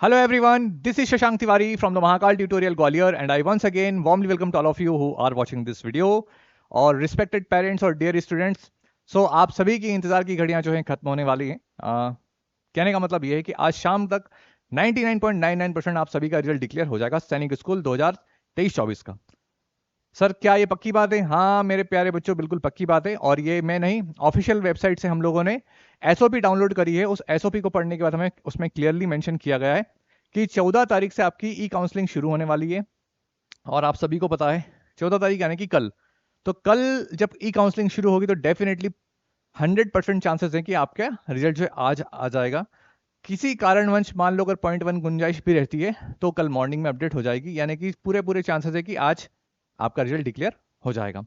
Hello everyone, this is Shashank Tiwari from the Mahakal Tutorial Gwalior and I once again warmly welcome to all of you who are watching this video और respected parents और dear students. So आप सभी की इंतजार की घड़ियां जो हैं खत्म होने वाली हैं. कहने का मतलब ये है कि आज शाम तक 99.99% आप सभी का रिजल्ट डिक्लेयर हो जाएगा सैनिक स्कूल 2023-24 का. सर क्या ये पक्की बात है? हाँ मेरे प्यारे बच्चों, बिल्कुल पक्की बात है. और ये मैं नहीं, ऑफिशियल वेबसाइट से हम लोगों ने एसओपी डाउनलोड करी है. उस एसओपी को पढ़ने के बाद हमें उसमें क्लियरली मेंशन किया गया है कि 14 तारीख से आपकी ई काउंसलिंग शुरू होने वाली है. और आप सभी को पता है 14 तारीख यानी कि कल. तो कल जब ई काउंसलिंग शुरू होगी तो डेफिनेटली 100% चांसेस हैं कि आपका रिजल्ट जो है आज आ जाएगा. किसी कारणवश मान लो अगर 0.1 गुंजाइश भी रहती है तो कल मॉर्निंग में अपडेट हो जाएगी, यानी कि पूरे चांसेस है कि आज आपका रिजल्ट डिक्लेयर हो जाएगा.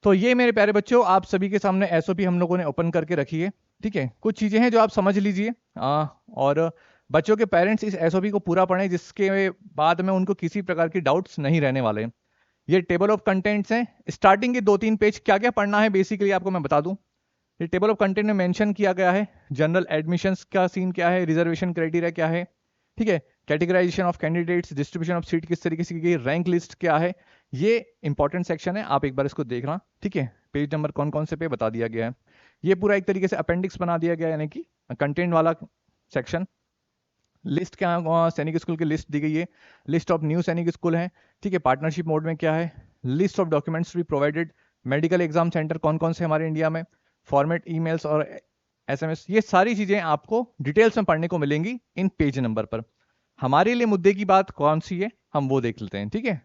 तो ये मेरे प्यारे बच्चों आप सभी के सामने एसओपी हम लोगों ने ओपन करके रखी है. ठीक है, कुछ चीजें हैं जो आप समझ लीजिए और बच्चों के पेरेंट्स इस एसओपी को पूरा पढ़ें, जिसके बाद में उनको किसी प्रकार की डाउट्स नहीं रहने वाले. ये टेबल ऑफ कंटेंट्स हैं. स्टार्टिंग के 2-3 पेज क्या क्या पढ़ना है बेसिकली आपको मैं बता दूं. ये टेबल ऑफ कंटेंट में मेंशन किया गया है जनरल एडमिशंस का सीन क्या है, रिजर्वेशन क्राइटेरिया क्या है, ठीक है, categorization of candidates, distribution of seat किस तरीके से की, रैंक लिस्ट क्या है. ये इंपॉर्टेंट सेक्शन है, आप एक बार इसको देखना. ठीक है, पेज नंबर कौन कौन से पे बता दिया गया है. ये पूरा एक तरीके से अपेंडिक्स बना दिया गया है, यानी कि कंटेंट वाला सेक्शन. लिस्ट क्या, सैनिक स्कूल की लिस्ट दी गई है, लिस्ट ऑफ न्यू सैनिक स्कूल है. ठीक है, पार्टनरशिप मोड में क्या है, लिस्ट ऑफ डॉक्यूमेंट्स भी प्रोवाइडेड, मेडिकल एग्जाम सेंटर कौन कौन से हमारे इंडिया में, फॉर्मेट ईमेल्स और एसएमएस. ये सारी चीजें आपको डिटेल्स में पढ़ने को मिलेंगी इन पेज नंबर पर. हमारे लिए मुद्दे की बात कौन सी है हम वो देख लेते हैं. ठीक है,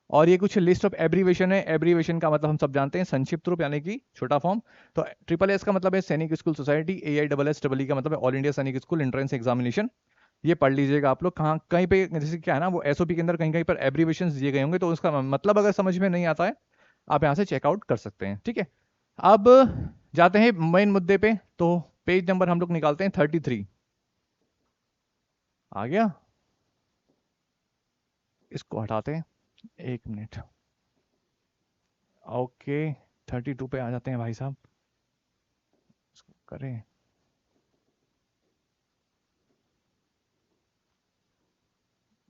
और ये कुछ लिस्ट ऑफ एब्रीवेशन है. एब्रीवेशन का मतलब हम सब जानते हैं संक्षिप्त रूप यानी कि छोटा फॉर्म. तो ट्रिपल एस का मतलब है सैनिक स्कूल सोसाइटी, AISSEE का मतलब है ऑल इंडिया सैनिक स्कूल एंट्रेंस एग्जामिनेशन. ये पढ़ लीजिएगा आप लोग. कहाँ कहीं पे जैसे क्या है ना, वो एसओपी के अंदर कहीं कहीं पर एब्रीवेशन दिए गए होंगे, तो उसका मतलब अगर समझ में नहीं आता है आप यहाँ से चेकआउट कर सकते हैं. ठीक है, अब जाते हैं मेन मुद्दे पे. तो पेज नंबर हम लोग निकालते हैं 33. आ गया, इसको हटाते हैं, एक मिनट. ओके, 32 पे आ जाते हैं भाई साहब, इसको करें.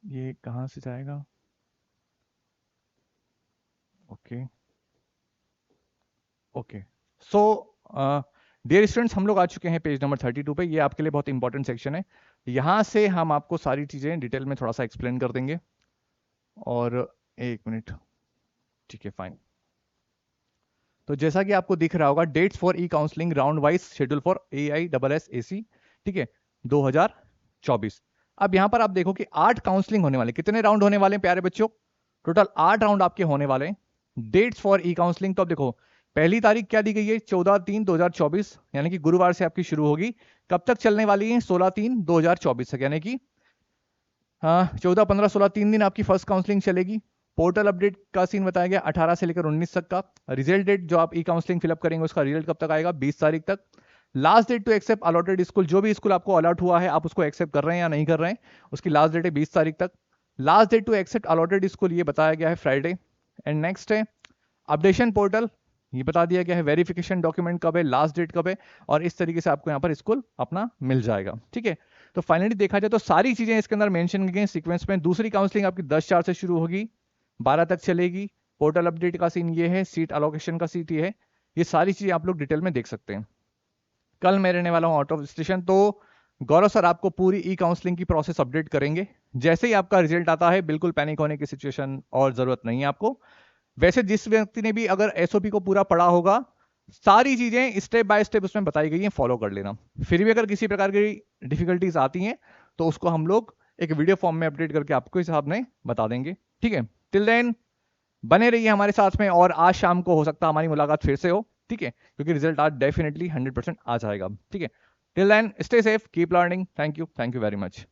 ये कहाँ से जाएगा? Okay okay. So dear students, हम लोग आ चुके हैं पेज नंबर 32 पे. ये आपके लिए बहुत इंपॉर्टेंट सेक्शन है. यहाँ से हम आपको सारी चीज़ें डिटेल में थोड़ा सा एक्सप्लेन कर देंगे. और एक मिनट, ठीक है फाइन. तो जैसा कि आपको दिख रहा होगा, dates for E counselling round wise schedule for AISSEE. ठीक है, 2024. अब यहां पर आप देखो कि 8 काउंसलिंग होने वाले. कितने राउंड होने वाले हैं प्यारे बच्चों? टोटल 8 राउंड आपके होने वाले हैं. डेट्स फॉर ई काउंसलिंग, तो अब देखो पहली तारीख क्या दी गई है, 14/3/2024, यानी कि गुरुवार से आपकी शुरू होगी. कब तक चलने वाली है? 16/3/2024 तक, यानी कि 14, 15, 16 3 दिन आपकी फर्स्ट काउंसलिंग चलेगी. पोर्टल अपडेट का सीन बताया गया 18 से लेकर 19 तक का. रिजल्ट डेट जो आप ई काउंसलिंग फिलअप करेंगे उसका रिजल्ट कब तक आएगा? 20 तारीख तक. Last date to accept allotted school, जो भी स्कूल आपको अलॉट हुआ है आप उसको एक्सेप्ट कर रहे हैं या नहीं कर रहे हैं, उसकी लास्ट डेट है 20 तारीख तक. Last date to accept allotted school ये बताया गया है फ्राइडे. एंड नेक्स्ट है अपडेशन पोर्टल, ये बता दिया गया है वेरिफिकेशन डॉक्यूमेंट कब है, लास्ट डेट कब है, और इस तरीके से आपको यहाँ पर स्कूल अपना मिल जाएगा. ठीक है, तो फाइनली देखा जाए तो सारी चीजें इसके अंदर मेंशन की गई सीक्वेंस में. दूसरी काउंसलिंग आपकी 10/4 से शुरू होगी, 12 तक चलेगी. पोर्टल अपडेट का सीन ये है, सीट अलोकेशन का सीट ये है. ये सारी चीजें आप लोग डिटेल में देख सकते हैं. कल मैं रहने वाला हूँ आउट ऑफ स्टेशन, तो गौरव सर आपको पूरी ई काउंसलिंग की प्रोसेस अपडेट करेंगे. जैसे ही आपका रिजल्ट आता है, बिल्कुल पैनिक होने की सिचुएशन और जरूरत नहीं है आपको. वैसे जिस व्यक्ति ने भी अगर एसओपी को पूरा पढ़ा होगा, सारी चीजें स्टेप बाय स्टेप उसमें बताई गई हैं, फॉलो कर लेना. फिर भी अगर किसी प्रकार की डिफिकल्टीज आती हैं तो उसको हम लोग एक वीडियो फॉर्म में अपडेट करके आपको हिसाब में बता देंगे. ठीक है, टिल देन बने रहिए हमारे साथ में, और आज शाम को हो सकता है हमारी मुलाकात फिर से हो. ठीक है, क्योंकि रिजल्ट आज डेफिनेटली 100% आ जाएगा. ठीक है, till then stay safe, keep learning. Thank you very much.